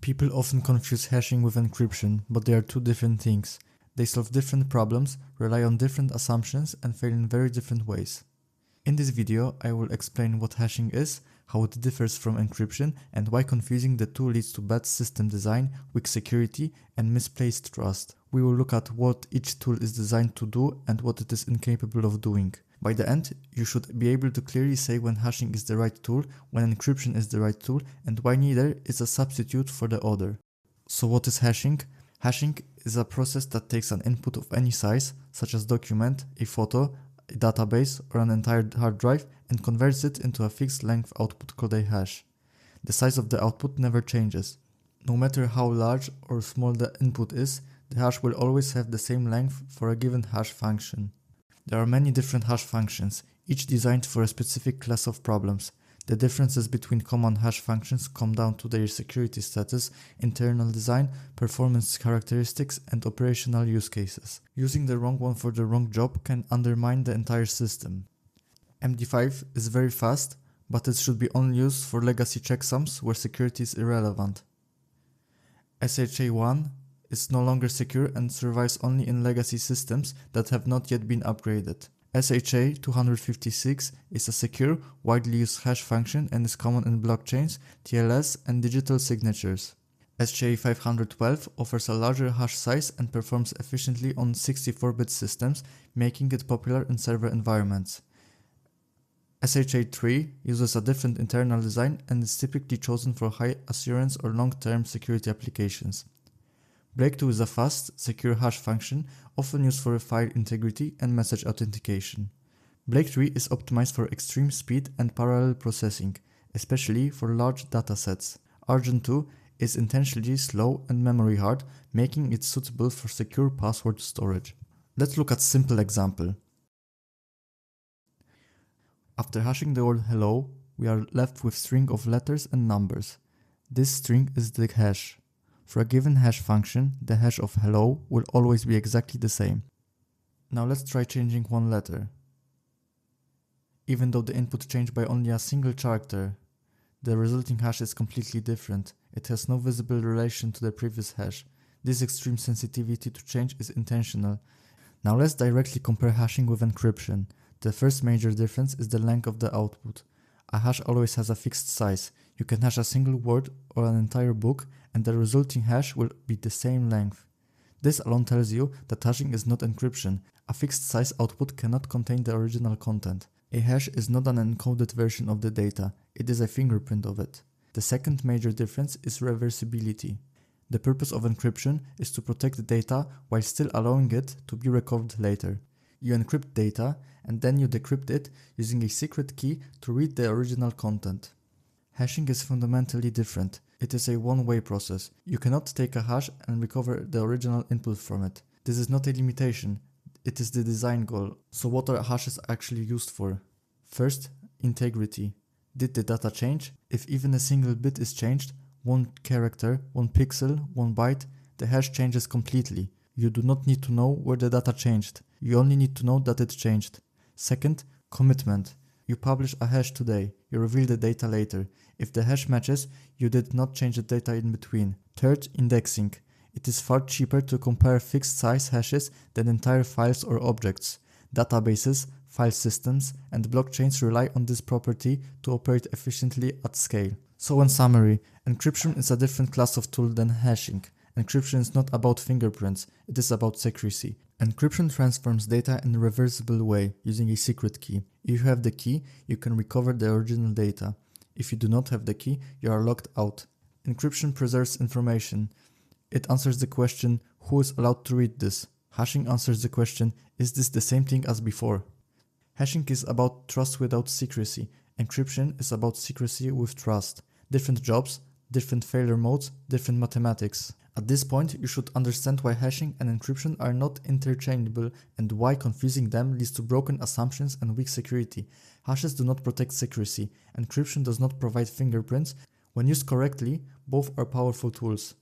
People often confuse hashing with encryption, but they are two different things. They solve different problems, rely on different assumptions, and fail in very different ways. In this video, I will explain what hashing is, how it differs from encryption, and why confusing the two leads to bad system design, weak security, and misplaced trust. We will look at what each tool is designed to do and what it is incapable of doing. By the end, you should be able to clearly say when hashing is the right tool, when encryption is the right tool, and why neither is a substitute for the other. So what is hashing? Hashing is a process that takes an input of any size, such as document, a photo, a database, or an entire hard drive, and converts it into a fixed length output called a hash. The size of the output never changes. No matter how large or small the input is, the hash will always have the same length for a given hash function. There are many different hash functions, each designed for a specific class of problems. The differences between common hash functions come down to their security status, internal design, performance characteristics, and operational use cases. Using the wrong one for the wrong job can undermine the entire system. MD5 is very fast, but it should be only used for legacy checksums where security is irrelevant. SHA-1 is no longer secure and survives only in legacy systems that have not yet been upgraded. SHA-256 is a secure, widely used hash function and is common in blockchains, TLS, and digital signatures. SHA-512 offers a larger hash size and performs efficiently on 64-bit systems, making it popular in server environments. SHA-3 uses a different internal design and is typically chosen for high assurance or long-term security applications. Break2 is a fast, secure hash function, often used for file integrity and message authentication. Break3 is optimized for extreme speed and parallel processing, especially for large datasets. Argent2 is intentionally slow and memory hard, making it suitable for secure password storage. Let's look at a simple example. After hashing the word hello, we are left with a string of letters and numbers. This string is the hash. For a given hash function, the hash of hello will always be exactly the same. Now let's try changing one letter. Even though the input changed by only a single character, the resulting hash is completely different. It has no visible relation to the previous hash. This extreme sensitivity to change is intentional. Now let's directly compare hashing with encryption. The first major difference is the length of the output. A hash always has a fixed size. You can hash a single word or an entire book, and the resulting hash will be the same length. This alone tells you that hashing is not encryption. A fixed size output cannot contain the original content. A hash is not an encoded version of the data, it is a fingerprint of it. The second major difference is reversibility. The purpose of encryption is to protect the data while still allowing it to be recovered later. You encrypt data and then you decrypt it using a secret key to read the original content. Hashing is fundamentally different. It is a one-way process. You cannot take a hash and recover the original input from it. This is not a limitation, it is the design goal. So what are hashes actually used for? First, integrity. Did the data change? If even a single bit is changed, one character, one pixel, one byte, the hash changes completely. You do not need to know where the data changed. You only need to know that it changed. Second, commitment. You publish a hash today, you reveal the data later. If the hash matches, you did not change the data in between. Third, indexing. It is far cheaper to compare fixed size hashes than entire files or objects. Databases, file systems, and blockchains rely on this property to operate efficiently at scale. So in summary, encryption is a different class of tool than hashing. Encryption is not about fingerprints, it is about secrecy. Encryption transforms data in a reversible way using a secret key. If you have the key, you can recover the original data. If you do not have the key, you are locked out. Encryption preserves information. It answers the question, who is allowed to read this? Hashing answers the question, is this the same thing as before? Hashing is about trust without secrecy. Encryption is about secrecy with trust. Different jobs, different failure modes, different mathematics. At this point, you should understand why hashing and encryption are not interchangeable and why confusing them leads to broken assumptions and weak security. Hashes do not protect secrecy. Encryption does not provide fingerprints. When used correctly, both are powerful tools.